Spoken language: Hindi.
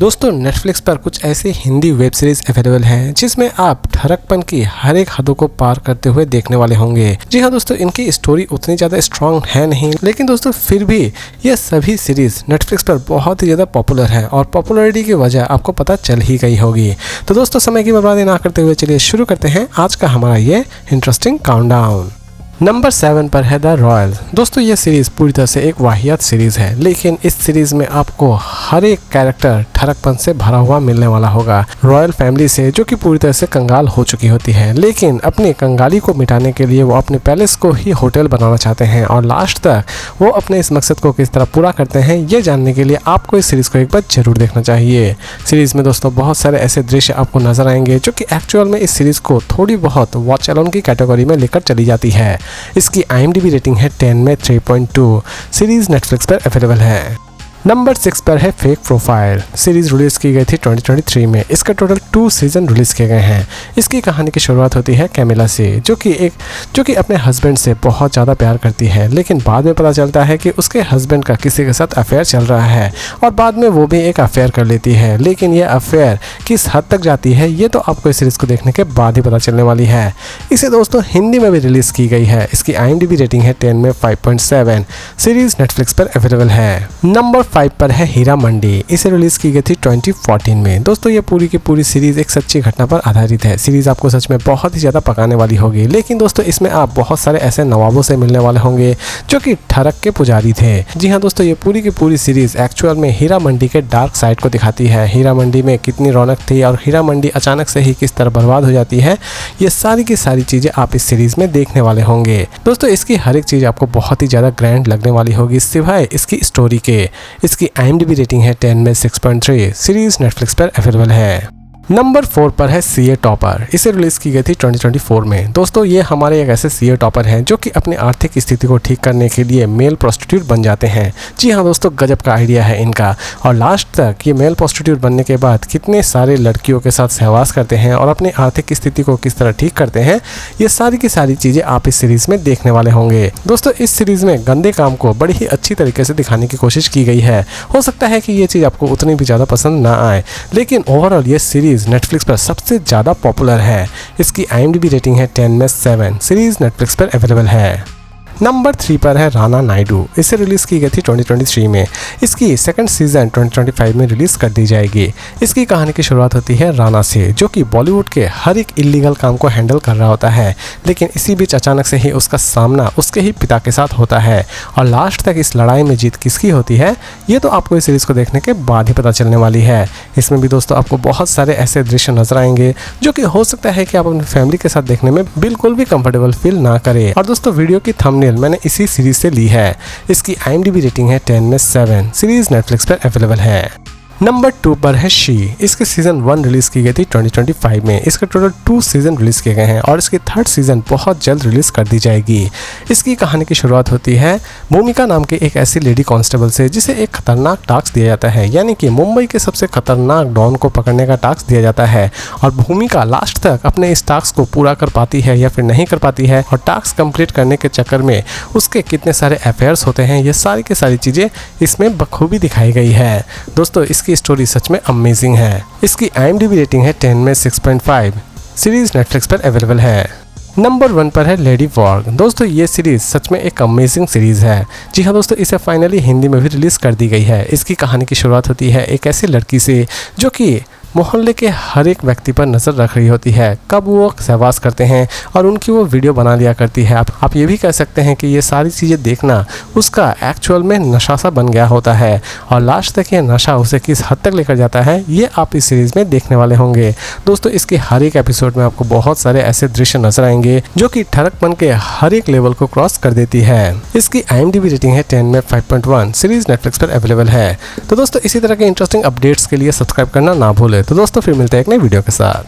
दोस्तों नेटफ्लिक्स पर कुछ ऐसी हिंदी वेब सीरीज अवेलेबल हैं जिसमें आप ठरकपन की हर एक हदों को पार करते हुए देखने वाले होंगे। जी हाँ दोस्तों, इनकी स्टोरी उतनी ज़्यादा स्ट्रॉन्ग है नहीं, लेकिन दोस्तों फिर भी ये सभी सीरीज नेटफ्लिक्स पर बहुत ही ज़्यादा पॉपुलर है और पॉपुलरिटी की वजह आपको पता चल ही गई होगी। तो दोस्तों समय की बर्बादी ना करते हुए चलिए शुरू करते हैं आज का हमारा ये इंटरेस्टिंग काउंटडाउन। नंबर 7 पर है द रॉयल। दोस्तों ये सीरीज़ पूरी तरह से एक वाहियात सीरीज़ है, लेकिन इस सीरीज़ में आपको हर एक कैरेक्टर ठरकपन से भरा हुआ मिलने वाला होगा। रॉयल फैमिली से जो कि पूरी तरह से कंगाल हो चुकी होती है, लेकिन अपनी कंगाली को मिटाने के लिए वो अपने पैलेस को ही होटल बनाना चाहते हैं और लास्ट तक वो अपने इस मकसद को किस तरह पूरा करते हैं ये जानने के लिए आपको इस सीरीज़ को एक बार जरूर देखना चाहिए। सीरीज़ में दोस्तों बहुत सारे ऐसे दृश्य आपको नजर आएंगे जो कि एक्चुअल में इस सीरीज़ को थोड़ी बहुत वॉच अलोन की कैटेगरी में लेकर चली जाती है। इसकी IMDb रेटिंग है 10 में 3.2। सीरीज नेटफ्लिक्स पर अवेलेबल है। नंबर 6 पर है फेक प्रोफाइल। सीरीज रिलीज की गई थी 2023 में। इसका टोटल 2 सीजन रिलीज किए गए हैं। इसकी कहानी की शुरुआत होती है कैमिला से, जो कि अपने हस्बैंड से बहुत ज़्यादा प्यार करती है, लेकिन बाद में पता चलता है कि उसके हस्बैंड का किसी के साथ अफेयर चल रहा है और बाद में वो भी एक अफेयर कर लेती है। लेकिन ये अफेयर किस हद तक जाती है ये तो आपको इस सीरीज़ को देखने के बाद ही पता चलने वाली है। इसे दोस्तों हिंदी में भी रिलीज़ की गई है। इसकी IMDb रेटिंग है 10 में 5.7। सीरीज नेटफ्लिक्स पर अवेलेबल है। नंबर 5 पर है हीरा मंडी। इसे रिलीज की गई थी 2014 में। दोस्तों ये पूरी की पूरी सीरीज एक सच्ची घटना पर आधारित है। सीरीज आपको सच में बहुत ही ज़्यादा पकाने वाली होगी, लेकिन दोस्तों इसमें आप बहुत सारे ऐसे नवाबों से मिलने वाले होंगे जो कि ठरक के पुजारी थे। जी हाँ दोस्तों, ये पूरी की पूरी सीरीज एक्चुअल में हीरा मंडी के डार्क साइड को दिखाती है। हीरा मंडी में कितनी रौनक थी और हीरा मंडी अचानक से ही किस तरह बर्बाद हो जाती है, ये सारी की सारी चीज़ें आप इस सीरीज में देखने वाले होंगे। दोस्तों इसकी हर एक चीज़ आपको बहुत ही ज़्यादा ग्रैंड लगने वाली होगी सिवाय इसकी स्टोरी के। इसकी IMDb रेटिंग है 10 में 6.3। सीरीज नेटफ्लिक्स पर अवेलेबल है। नंबर 4 पर है CA टॉपर। इसे रिलीज की गई थी 2024 में। दोस्तों ये हमारे एक ऐसे CA टॉपर हैं जो कि अपनी आर्थिक स्थिति को ठीक करने के लिए मेल प्रोस्टिट्यूट बन जाते हैं। जी हाँ दोस्तों, गजब का आइडिया है इनका। और लास्ट तक ये मेल प्रोस्टिट्यूट बनने के बाद कितने सारे लड़कियों के साथ सहवास करते हैं और अपनी आर्थिक स्थिति को किस तरह ठीक करते हैं, ये सारी की सारी चीज़ें आप इस सीरीज़ में देखने वाले होंगे। दोस्तों इस सीरीज़ में गंदे काम को बड़ी ही अच्छी तरीके से दिखाने की कोशिश की गई है। हो सकता है कि ये चीज़ आपको उतनी भी ज़्यादा पसंद ना आए, लेकिन ओवरऑल ये सीरीज़ नेटफ्लिक्स पर सबसे ज़्यादा पॉपुलर है। इसकी IMDb रेटिंग है 10 में 7। सीरीज नेटफ्लिक्स पर अवेलेबल है। नंबर 3 पर है राणा नायडू। इसे रिलीज़ की गई थी 2023 में। इसकी सेकंड सीजन 2025 में रिलीज़ कर दी जाएगी। इसकी कहानी की शुरुआत होती है राणा से, जो कि बॉलीवुड के हर एक इलीगल काम को हैंडल कर रहा होता है, लेकिन इसी बीच अचानक से ही उसका सामना उसके ही पिता के साथ होता है और लास्ट तक इस लड़ाई में जीत किसकी होती है ये तो आपको इस सीरीज़ को देखने के बाद ही पता चलने वाली है। इसमें भी दोस्तों आपको बहुत सारे ऐसे दृश्य नजर आएंगे जो कि हो सकता है कि आप अपनी फैमिली के साथ देखने में बिल्कुल भी कंफर्टेबल फील ना करें। और दोस्तों वीडियो की थंबनेल मैंने इसी सीरीज से ली है। इसकी IMDb रेटिंग है 10 में 7। सीरीज नेटफ्लिक्स पर अवेलेबल है। नंबर 2 पर है शी। इसके सीजन 1 रिलीज की गई थी 2025 में। इसके टोटल 2 सीजन रिलीज किए गए हैं और इसकी 3rd सीजन बहुत जल्द रिलीज कर दी जाएगी। इसकी कहानी की शुरुआत होती है भूमिका नाम के एक ऐसी लेडी कांस्टेबल से जिसे एक खतरनाक टास्क दिया जाता है, यानी कि मुंबई के सबसे खतरनाक डॉन को पकड़ने का टास्क दिया जाता है और भूमिका लास्ट तक अपने इस टास्क को पूरा कर पाती है या फिर नहीं कर पाती है और टास्क कंप्लीट करने के चक्कर में उसके कितने सारे अफेयर्स होते हैं, ये सारी की सारी चीज़ें इसमें बखूबी दिखाई गई है। दोस्तों इसकी स्टोरी सच में अमेजिंग है। इसकी IMDb रेटिंग है 10 में 6.5। सीरीज नेटफ्लिक्स पर अवेलेबल है। नंबर 1 पर है लेडी वॉर्ग। दोस्तों ये सीरीज सच में एक अमेजिंग सीरीज है। जी हाँ दोस्तों, इसे फाइनली हिंदी में भी रिलीज कर दी गई है। इसकी कहानी की शुरुआत होती है एक ऐसी लड़की से जो कि मोहल्ले के हर एक व्यक्ति पर नज़र रख रही होती है, कब वो सहवास करते हैं और उनकी वो वीडियो बना लिया करती है। आप ये भी कह सकते हैं कि ये सारी चीज़ें देखना उसका एक्चुअल में नशा सा बन गया होता है और लास्ट तक ये नशा उसे किस हद तक लेकर जाता है ये आप इस सीरीज़ में देखने वाले होंगे। दोस्तों इसके हर एक एपिसोड में आपको बहुत सारे ऐसे दृश्य नजर आएंगे जो कि ठरकपन के हर एक लेवल को क्रॉस कर देती है। इसकी IMDb रेटिंग है 10 में 5.1। सीरीज नेटफ्लिक्स पर अवेलेबल है। तो दोस्तों इसी तरह के इंटरेस्टिंग अपडेट्स के लिए सब्सक्राइब करना ना भूलें। तो दोस्तों फिर मिलते हैं एक नई वीडियो के साथ।